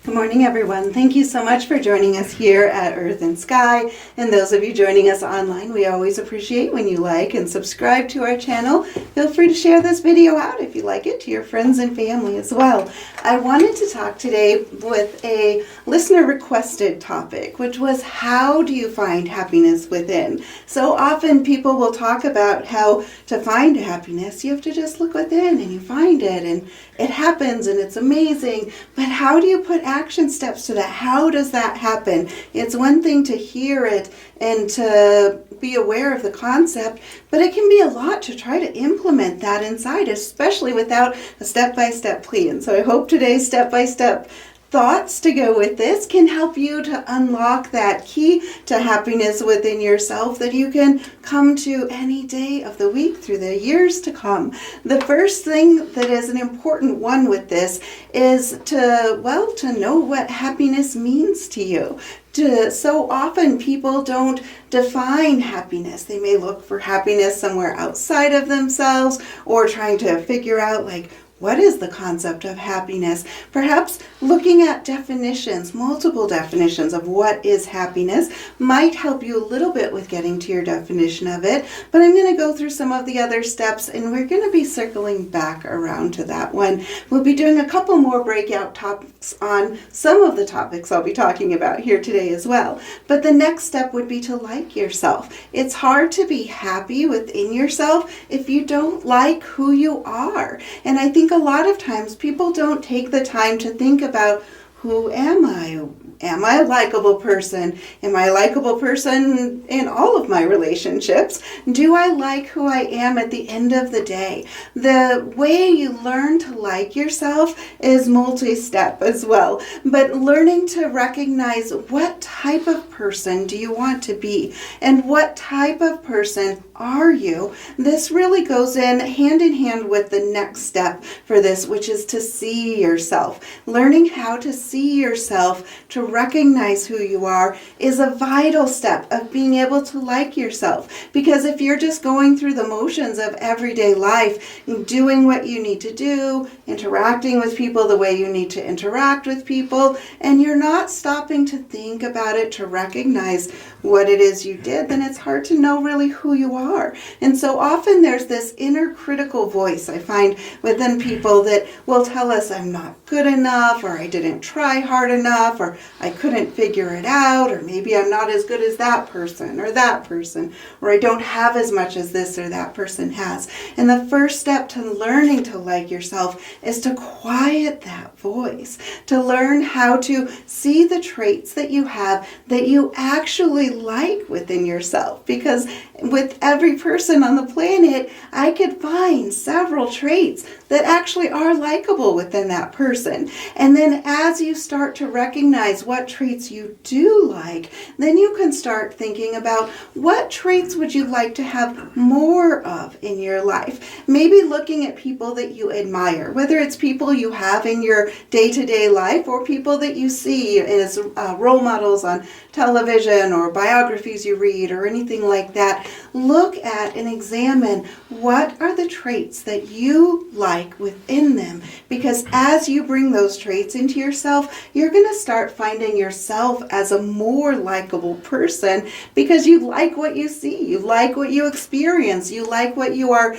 Good morning, everyone. Thank you so much for joining us here at Earth and Sky. And those of you joining us online, we always appreciate when you like and subscribe to our channel. Feel free to share this video out if you like it to your friends and family as well. I wanted to talk today with a listener requested topic, which was how do you find happiness within? So often people will talk about how to find happiness, you have to just look within and you find it and it happens and it's amazing. But how do you put action steps to that? How does that happen? It's one thing to hear it and to be aware of the concept, but it can be a lot to try to implement that inside, especially without a step-by-step plan. So I hope today's step-by-step thoughts to go with this can help you to unlock that key to happiness within yourself that you can come to any day of the week through the years to come. The first thing that is an important one with this is to know what happiness means to you. So often people don't define happiness. They may look for happiness somewhere outside of themselves or trying to figure out what is the concept of happiness? Perhaps looking at definitions, multiple definitions of what is happiness might help you a little bit with getting to your definition of it. But I'm going to go through some of the other steps and we're going to be circling back around to that one. We'll be doing a couple more breakout topics on some of the topics I'll be talking about here today as well. But the next step would be to like yourself. It's hard to be happy within yourself if you don't like who you are. And I think a lot of times people don't take the time to think about, who am I? Am I a likable person? Am I a likable person in all of my relationships? Do I like who I am at the end of the day? The way you learn to like yourself is multi-step as well. But learning to recognize what type of person do you want to be and what type of person are you? This really goes in hand with the next step for this, which is to see yourself. Learning how to see yourself, to recognize who you are, is a vital step of being able to like yourself. Because if you're just going through the motions of everyday life, doing what you need to do, interacting with people the way you need to interact with people, and you're not stopping to think about it, to recognize what it is you did, then it's hard to know really who you are. And so often there's this inner critical voice I find within people that will tell us I'm not good enough, or I didn't try hard enough, or I couldn't figure it out, or maybe I'm not as good as that person, or I don't have as much as this or that person has. And the first step to learning to like yourself is to quiet that voice, to learn how to see the traits that you have that you actually like within yourself. Because with every person on the planet, I could find several traits that actually are likable within that person. And then as you start to recognize what traits you do like, then you can start thinking about what traits would you like to have more of in your life. Maybe looking at people that you admire, whether it's people you have in your day-to-day life or people that you see as role models on television or biographies you read or anything like that. Look at and examine what are the traits that you like within them, because as you bring those traits into yourself, you're going to start finding yourself as a more likable person because you like what you see, you like what you experience, you like what you are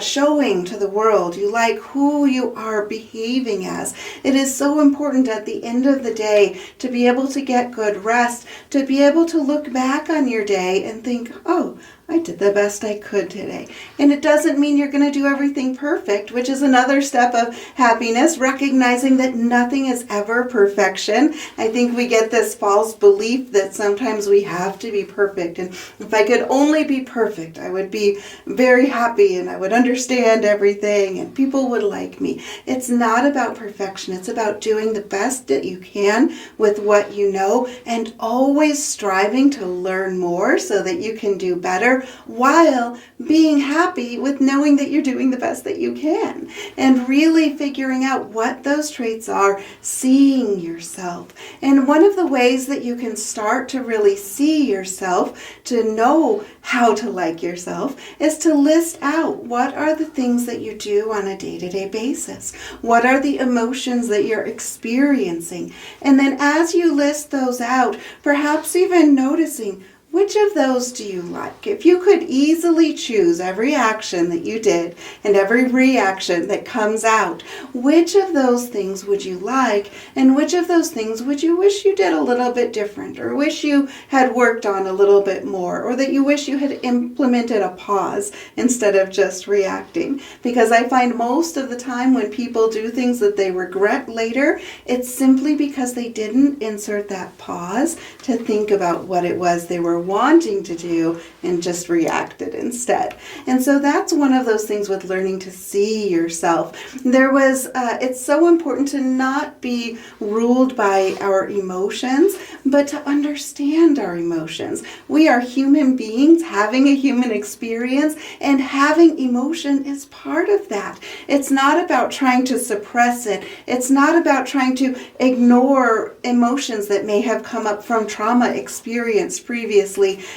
showing to the world, you like who you are behaving as. It is so important at the end of the day to be able to get good rest, to be able to look back on your day and think, oh, I did the best I could today. And it doesn't mean you're going to do everything perfect, which is another step of happiness, recognizing that nothing is ever perfection. I think we get this false belief that sometimes we have to be perfect. And if I could only be perfect, I would be very happy and I would understand everything and people would like me. It's not about perfection. It's about doing the best that you can with what you know and always striving to learn more so that you can do better better while being happy with knowing that you're doing the best that you can, and really figuring out what those traits are, seeing yourself. And one of the ways that you can start to really see yourself, to know how to like yourself, is to list out what are the things that you do on a day-to-day basis. What are the emotions that you're experiencing? And then as you list those out, perhaps even noticing, which of those do you like? If you could easily choose every action that you did and every reaction that comes out, which of those things would you like, and which of those things would you wish you did a little bit different, or wish you had worked on a little bit more, or that you wish you had implemented a pause instead of just reacting? Because I find most of the time when people do things that they regret later, it's simply because they didn't insert that pause to think about what it was they were wanting to do and just reacted instead. And so that's one of those things with learning to see yourself. It's so important to not be ruled by our emotions, but to understand our emotions. We are human beings having a human experience, and having emotion is part of that. It's not about trying to suppress it. It's not about trying to ignore emotions that may have come up from trauma experienced previously.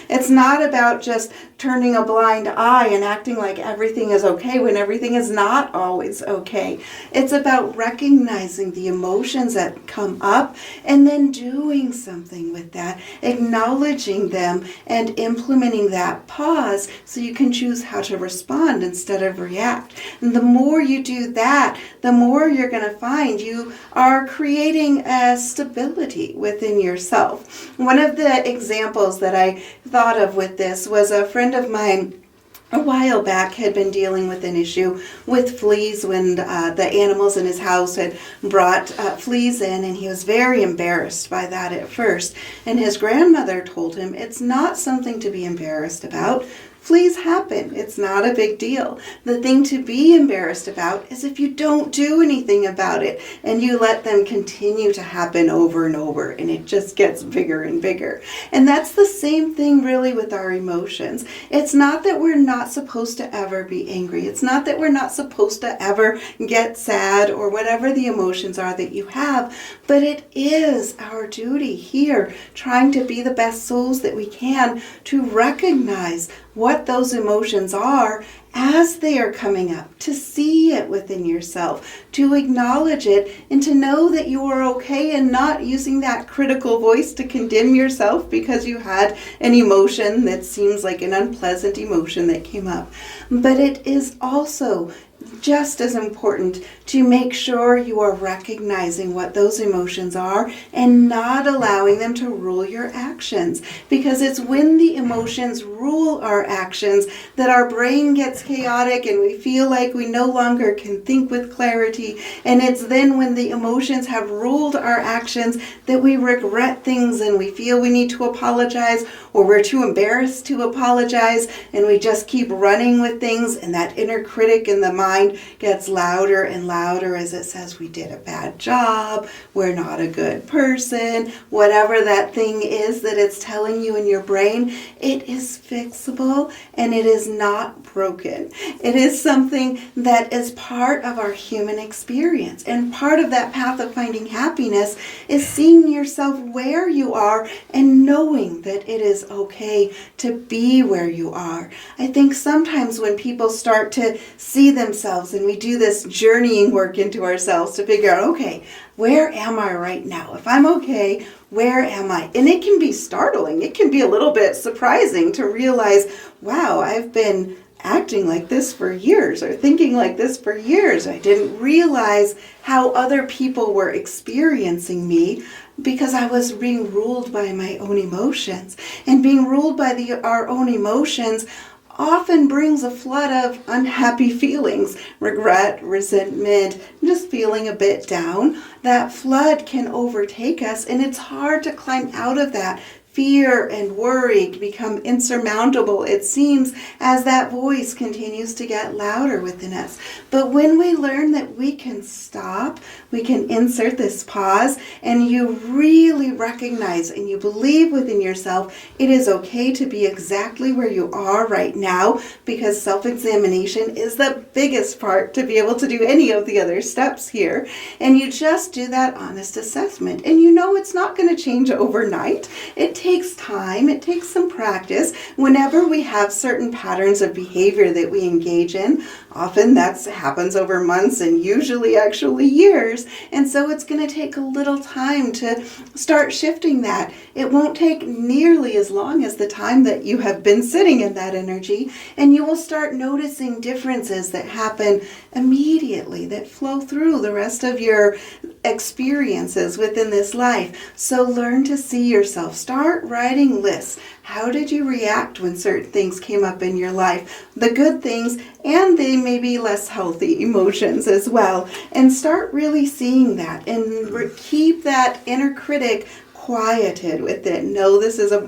It's not about just turning a blind eye and acting like everything is okay when everything is not always okay. It's about recognizing the emotions that come up and then doing something with that, acknowledging them and implementing that pause so you can choose how to respond instead of react. And the more you do that, the more you're going to find you are creating a stability within yourself. One of the examples that I thought of with this was a friend of mine a while back had been dealing with an issue with fleas when the animals in his house had brought fleas in, and he was very embarrassed by that at first. And his grandmother told him it's not something to be embarrassed about. Fleas happen. It's not a big deal. The thing to be embarrassed about is if you don't do anything about it and you let them continue to happen over and over, and it just gets bigger and bigger. And that's the same thing really with our emotions. It's not that we're not supposed to ever be angry. It's not that we're not supposed to ever get sad or whatever the emotions are that you have, but it is our duty here, trying to be the best souls that we can, to recognize what those emotions are as they are coming up, to see it within yourself, to acknowledge it, and to know that you are okay, and not using that critical voice to condemn yourself because you had an emotion that seems like an unpleasant emotion that came up. But it is also just as important to make sure you are recognizing what those emotions are and not allowing them to rule your actions. Because it's when the emotions rule our actions that our brain gets chaotic and we feel like we no longer can think with clarity. And it's then when the emotions have ruled our actions that we regret things and we feel we need to apologize, or we're too embarrassed to apologize, and we just keep running with things, and that inner critic in the mind gets louder and louder as it says we did a bad job, we're not a good person, whatever that thing is that it's telling you in your brain. It is fixable and it is not broken. It is something that is part of our human experience, and part of that path of finding happiness is seeing yourself where you are and knowing that it is okay to be where you are. I think sometimes when people start to see themselves, and we do this journeying work into ourselves to figure out, okay, where am I right now? If I'm okay, where am I? And it can be startling. It can be a little bit surprising to realize, wow, I've been acting like this for years, or thinking like this for years. I didn't realize how other people were experiencing me because I was being ruled by my own emotions. And being ruled by our own emotions often brings a flood of unhappy feelings, regret, resentment, just feeling a bit down. That flood can overtake us, and it's hard to climb out of that fear and worry become insurmountable, it seems, as that voice continues to get louder within us. But when we learn that we can stop, we can insert this pause, and you really recognize and you believe within yourself it is okay to be exactly where you are right now, because self-examination is the biggest part to be able to do any of the other steps here. And you just do that honest assessment. And you know it's not going to change overnight. It takes time. It takes some practice. Whenever we have certain patterns of behavior that we engage in, often that happens over months and usually actually years. And so it's going to take a little time to start shifting that. It won't take nearly as long as the time that you have been sitting in that energy. And you will start noticing differences that happen immediately, that flow through the rest of your experiences within this life. So learn to see yourself. Start writing lists. How did you react when certain things came up in your life? The good things and the maybe less healthy emotions as well. And start really seeing that and keep that inner critic quieted with it. Know this is a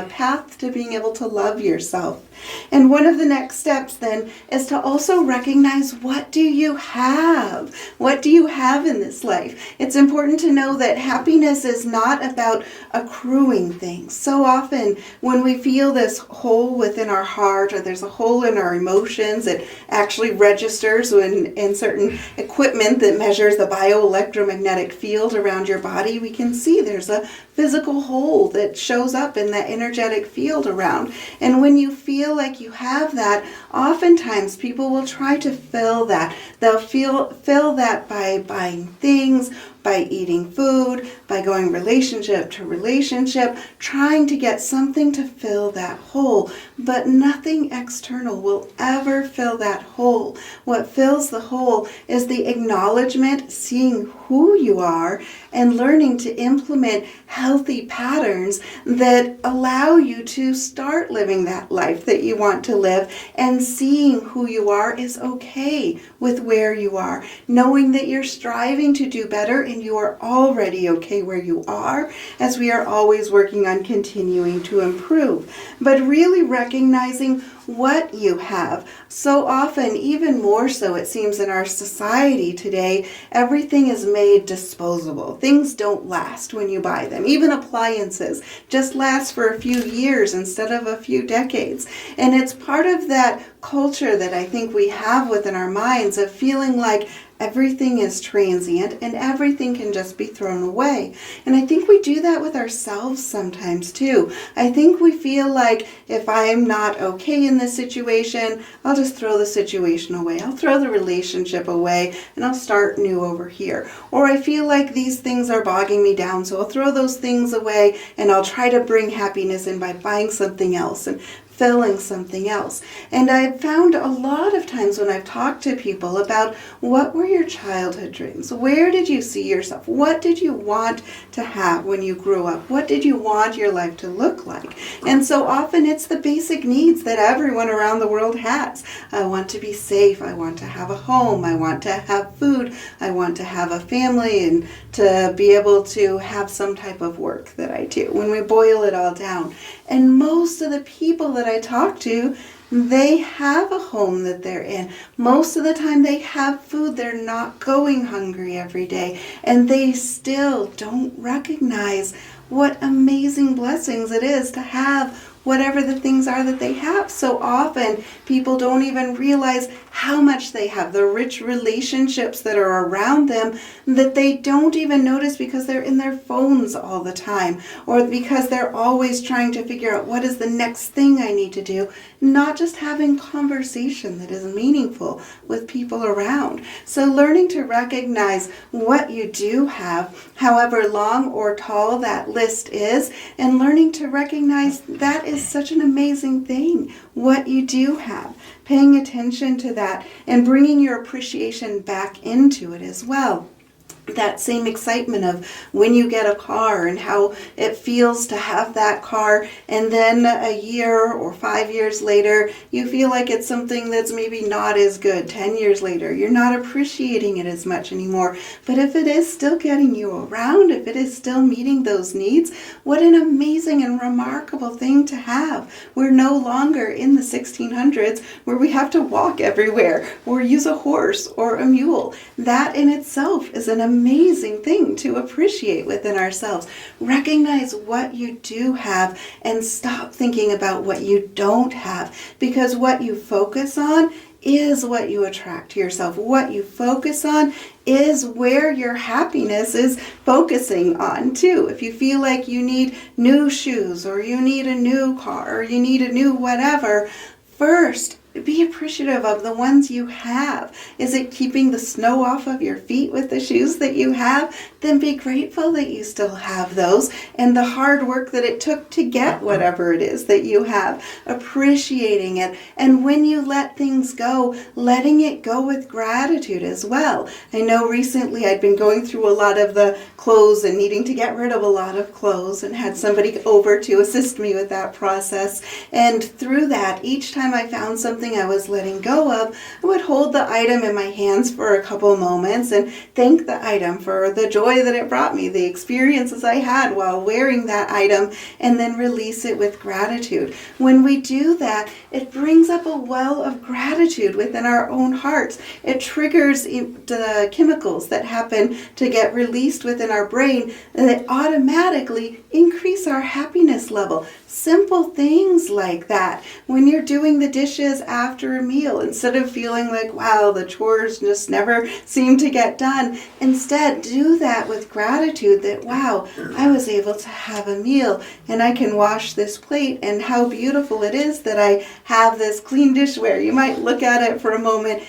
path to being able to love yourself. And one of the next steps then is to also recognize, what do you have? What do you have in this life? It's important to know that happiness is not about accruing things. So often when we feel this hole within our heart, or there's a hole in our emotions, it actually registers in certain equipment that measures the bioelectromagnetic field around your body. We can see there's a physical hole that shows up in that energetic field around. And when you feel like you have that, oftentimes people will try to fill that. They'll fill that by buying things, by eating food, by going relationship to relationship, trying to get something to fill that hole. But nothing external will ever fill that hole. What fills the hole is the acknowledgement, seeing who you are, and learning to implement healthy patterns that allow you to start living that life that you want to live. And seeing who you are is okay with where you are, knowing that you're striving to do better and you are already okay where you are, as we are always working on continuing to improve. But really recognizing what you have. So often, even more so it seems in our society today, everything is made disposable. Things don't last when you buy them. Even appliances just last for a few years instead of a few decades. And it's part of that culture that I think we have within our minds of feeling like everything is transient and everything can just be thrown away. And I think we do that with ourselves sometimes too. I think we feel like, if I'm not okay in this situation, I'll just throw the situation away. I'll throw the relationship away and I'll start new over here. Or I feel like these things are bogging me down, so I'll throw those things away and I'll try to bring happiness in by buying something else and filling something else. And I've found a lot of times when I've talked to people about, what were your childhood dreams? Where did you see yourself? What did you want to have when you grew up? What did you want your life to look like? And so often it's the basic needs that everyone around the world has. I want to be safe. I want to have a home. I want to have food. I want to have a family and to be able to have some type of work that I do, when we boil it all down. And most of the people that I talk to, they have a home that they're in. Most of the time they have food. They're not going hungry every day. And they still don't recognize what amazing blessings it is to have whatever the things are that they have. So often people don't even realize how much they have, the rich relationships that are around them that they don't even notice because they're in their phones all the time, or because they're always trying to figure out what is the next thing I need to do, not just having conversation that is meaningful with people around. So learning to recognize what you do have, however long or tall that list is, and learning to recognize that is such an amazing thing, what you do have. Paying attention to that and bringing your appreciation back into it as well. that same excitement of when you get a car and how it feels to have that car, and then a year or 5 years later you feel like it's something that's maybe not as good. 10 years later you're not appreciating it as much anymore. But if it is still getting you around, if it is still meeting those needs, what an amazing and remarkable thing to have. We're no longer in the 1600s where we have to walk everywhere or use a horse or a mule. That in itself is an amazing thing to appreciate within ourselves. Recognize what you do have and stop thinking about what you don't have, because what you focus on is what you attract to yourself. What you focus on is where your happiness is focusing on too. If you feel like you need new shoes or you need a new car or you need a new whatever, first be appreciative of the ones you have. Is it keeping the snow off of your feet with the shoes that you have? Then be grateful that you still have those and the hard work that it took to get whatever it is that you have. Appreciating it. And when you let things go, letting it go with gratitude as well. I know recently I'd been going through a lot of the clothes and needing to get rid of a lot of clothes, and had somebody over to assist me with that process. And through that, each time I found something I was letting go of, I would hold the item in my hands for a couple moments and thank the item for the joy that it brought me, the experiences I had while wearing that item, and then release it with gratitude. When we do that, it brings up a well of gratitude within our own hearts. It triggers the chemicals that happen to get released within our brain, and that automatically increase our happiness level. Simple things like that. When you're doing the dishes after a meal, instead of feeling like, wow, the chores just never seem to get done, instead do that with gratitude that, wow, I was able to have a meal and I can wash this plate, and how beautiful it is that I have this clean dishware. You might look at it for a moment,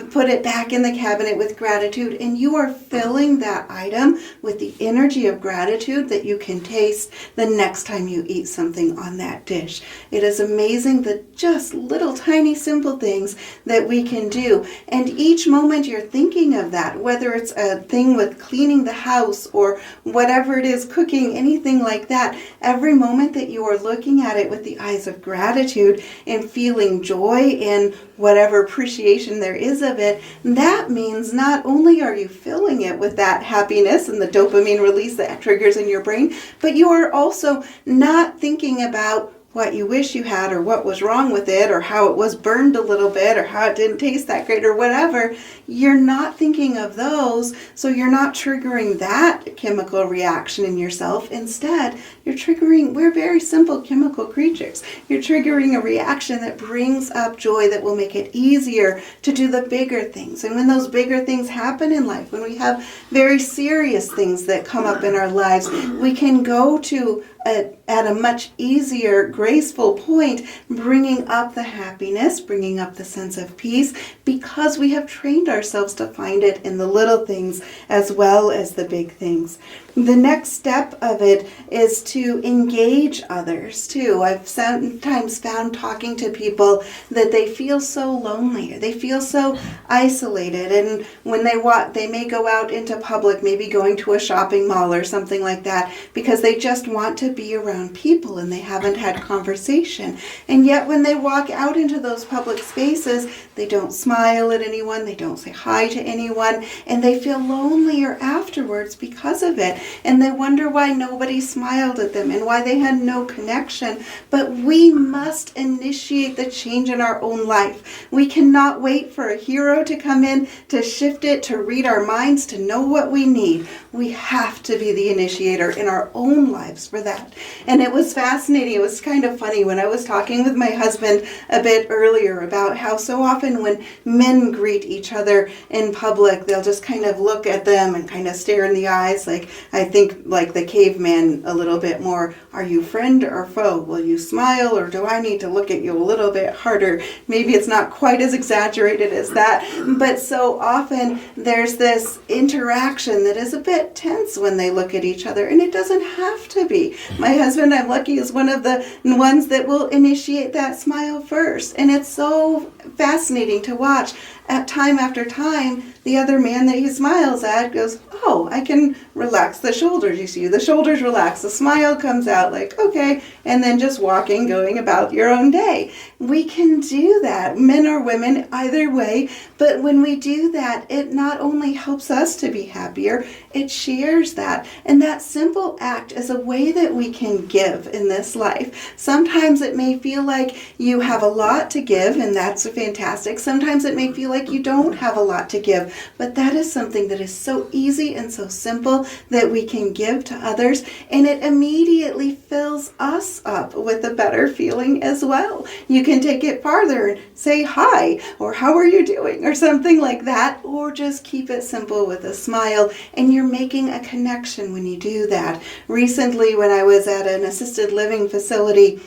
put it back in the cabinet with gratitude, and you are filling that item with the energy of gratitude that you can taste the next time you eat something on that dish. It is amazing the just little tiny simple things that we can do. And each moment you're thinking of that, whether it's a thing with cleaning the house or whatever it is, cooking, anything like that, every moment that you are looking at it with the eyes of gratitude and feeling joy in whatever appreciation there is of it, that means not only are you filling it with that happiness and the dopamine release that triggers in your brain, but you are also not thinking about what you wish you had or what was wrong with it or how it was burned a little bit or how it didn't taste that great or whatever. You're not thinking of those, so you're not triggering that chemical reaction in yourself. Instead, you're triggering, we're very simple chemical creatures. You're triggering a reaction that brings up joy that will make it easier to do the bigger things. And when those bigger things happen in life, when we have very serious things that come up in our lives, we can go to at a much easier, graceful point, bringing up the happiness, bringing up the sense of peace, because we have trained ourselves to find it in the little things as well as the big things. The next step of it is to engage others too. I've sometimes found talking to people that they feel so lonely, they feel so isolated, and when they may go out into public, maybe going to a shopping mall or something like that, because they just want to be around people and they haven't had conversation. And yet when they walk out into those public spaces, they don't smile at anyone, they don't say hi to anyone, and they feel lonelier afterwards because of it. And they wonder why nobody smiled at them and why they had no connection. But we must initiate the change in our own life. We cannot wait for a hero to come in to shift it, to read our minds, to know what we need. We have to be the initiator in our own lives for that. And it was fascinating. It was kind of funny when I was talking with my husband a bit earlier about how so often when men greet each other in public, they'll just kind of look at them and kind of stare in the eyes. Like, I think like the caveman a little bit more. Are you friend or foe? Will you smile, or do I need to look at you a little bit harder? Maybe it's not quite as exaggerated as that, but so often there's this interaction that is a bit tense when they look at each other, and it doesn't have to be. My husband, I'm lucky, is one of the ones that will initiate that smile first, and it's so fascinating to watch. At time after time, the other man that he smiles at goes, oh, I can relax the shoulders. You see the shoulders relax, the smile comes out like, okay, and then just walking, going about your own day. We can do that, men or women, either way, but when we do that, it not only helps us to be happier, it shares that. And that simple act is a way that we can give in this life. Sometimes it may feel like you have a lot to give, and that's fantastic. Sometimes it may feel like you don't have a lot to give, but that is something that is so easy and so simple that we can give to others, and it immediately fills us up with a better feeling as well. You can take it farther and say hi, or how are you doing, or something like that, or just keep it simple with a smile, and you're making a connection when you do that. Recently, when I was at an assisted living facility,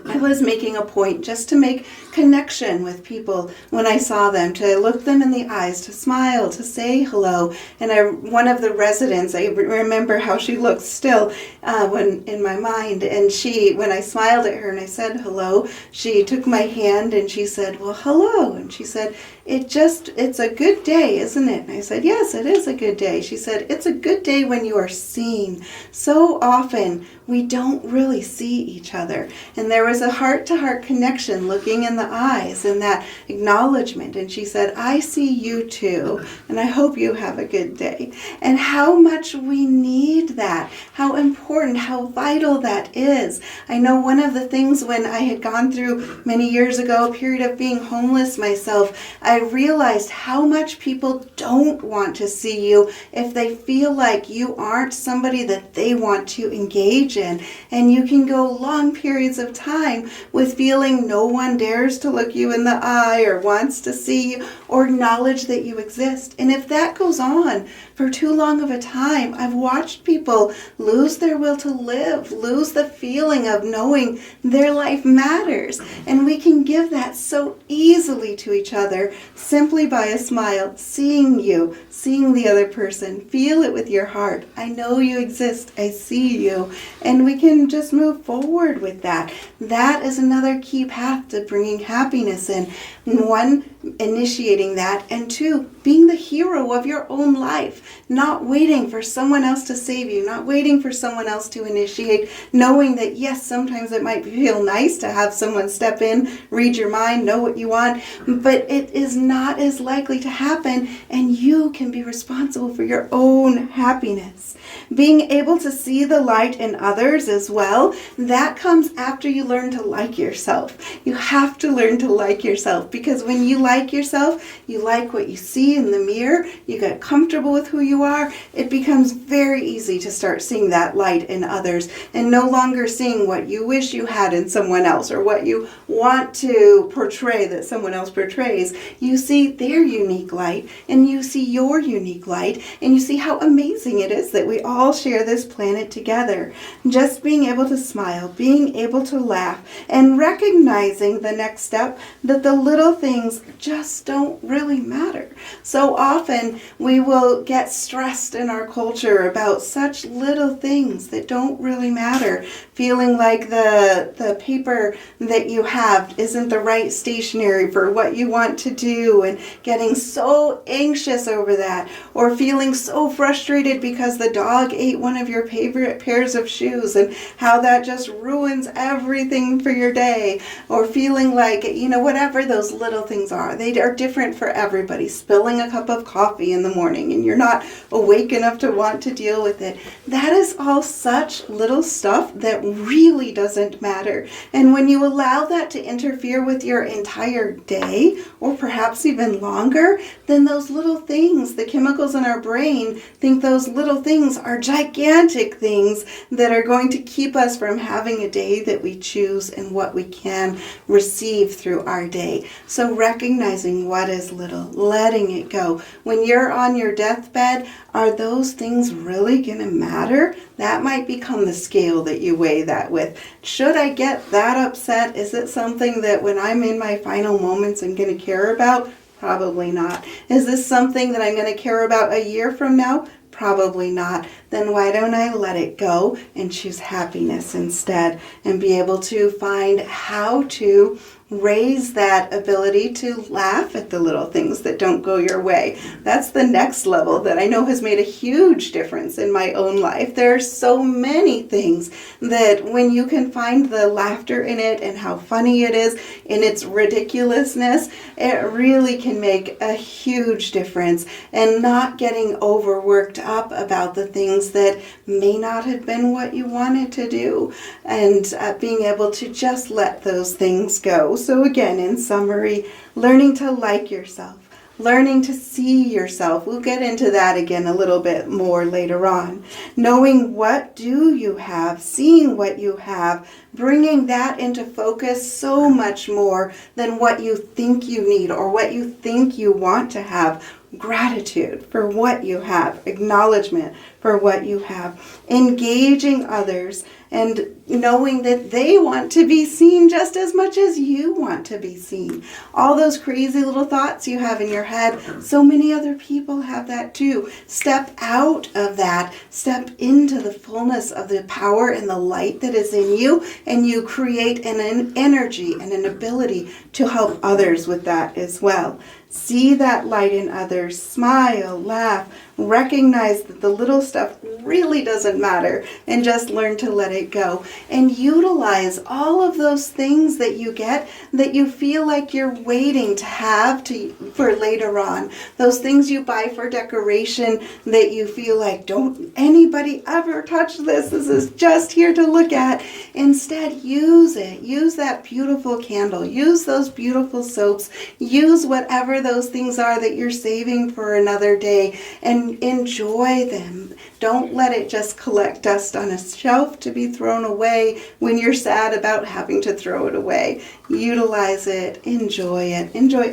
I was making a point just to make connection with people when I saw them, to look them in the eyes, to smile, to say hello. And one of the residents, I remember how she looked still when in my mind. And when I smiled at her and I said hello, she took my hand and she said, well, hello. And she said, it's a good day, isn't it? And I said, yes, it is a good day. She said, it's a good day when you are seen. So often we don't really see each other. And there was a heart-to-heart connection, looking in the eyes and that acknowledgement. And she said, I see you too, and I hope you have a good day. And how much we need that, how important, how vital that is. I know one of the things when I had gone through many years ago, a period of being homeless myself, I realized how much people don't want to see you if they feel like you aren't somebody that they want to engage in. And you can go long periods of time with feeling no one dares to look you in the eye or wants to see you or acknowledge that you exist. And if that goes on for too long of a time, I've watched people lose their will to live, lose the feeling of knowing their life matters. And we can give that so easily to each other simply by a smile, seeing you, seeing the other person, feel it with your heart. I know you exist. I see you. And we can just move forward with that. That is another key path to bringing happiness in. One, initiating that, and two, being the hero of your own life, not waiting for someone else to save you, not waiting for someone else to initiate, knowing that yes, sometimes it might feel nice to have someone step in, read your mind, know what you want, but it is not as likely to happen, and you can be responsible for your own happiness. Being able to see the light in others as well, that comes after you learn to like yourself. You have to learn to like yourself, because when you like yourself, you like what you see in the mirror, you get comfortable with who you are, it becomes very easy to start seeing that light in others and no longer seeing what you wish you had in someone else or what you want to portray that someone else portrays. You see their unique light and you see your unique light and you see how amazing it is that we all share this planet together. Just being able to smile, being able to laugh, and recognizing the next step that the little things just don't really matter. So often we will get stressed in our culture about such little things that don't really matter, feeling like the paper that you have isn't the right stationery for what you want to do, and getting so anxious over that, or feeling so frustrated because the dog ate one of your favorite pairs of shoes and how that just ruins everything for your day, or feeling like, whatever those little things are, they are different for everybody. Spilling a cup of coffee in the morning and you're not awake enough to want to deal with it. That is all such little stuff that really doesn't matter. And when you allow that to interfere with your entire day, or perhaps even longer, then those little things, the chemicals in our brain think those little things are gigantic things that are going to keep us from having a day that we choose and what we can receive through our day. So recognizing what is little, letting it go. When you're on your deathbed, are those things really going to matter? That might become the scale that you weigh that with. Should I get that upset? Is it something that when I'm in my final moments I'm going to care about? Probably not. Is this something that I'm going to care about a year from now? Probably not. Then why don't I let it go and choose happiness instead, and be able to find how to raise that ability to laugh at the little things that don't go your way. That's the next level that I know has made a huge difference in my own life. There are so many things that when you can find the laughter in it and how funny it is in its ridiculousness, it really can make a huge difference, and not getting overworked up about the things that may not have been what you wanted to do, and being able to just let those things go. So again, in summary, learning to like yourself, learning to see yourself. We'll get into that again a little bit more later on. Knowing what do you have, seeing what you have, bringing that into focus so much more than what you think you need or what you think you want to have. Gratitude for what you have, acknowledgement for what you have, engaging others and knowing that they want to be seen just as much as you want to be seen. All those crazy little thoughts you have in your head, so many other people have that too. Step out of that, step into the fullness of the power and the light that is in you, and you create an energy and an ability to help others with that as well. See that light in others, smile, laugh, recognize that the little stuff really doesn't matter, and just learn to let it go. And utilize all of those things that you get that you feel like you're waiting to have for later on. Those things you buy for decoration that you feel like, don't anybody ever touch this. This is just here to look at. Instead, use it. Use that beautiful candle. Use those beautiful soaps. Use whatever those things are that you're saving for another day, and enjoy them. Don't let it just collect dust on a shelf to be thrown away when you're sad about having to throw it away. Utilize it, enjoy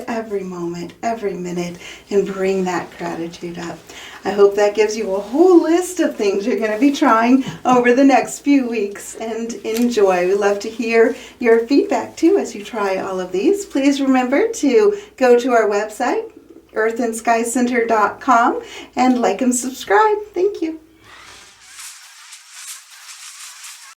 every moment, every minute, and bring that gratitude up. I hope that gives you a whole list of things you're going to be trying over the next few weeks, and enjoy. We love to hear your feedback too as you try all of these. Please remember to go to our website, earthandskycenter.com, and like and subscribe. Thank you.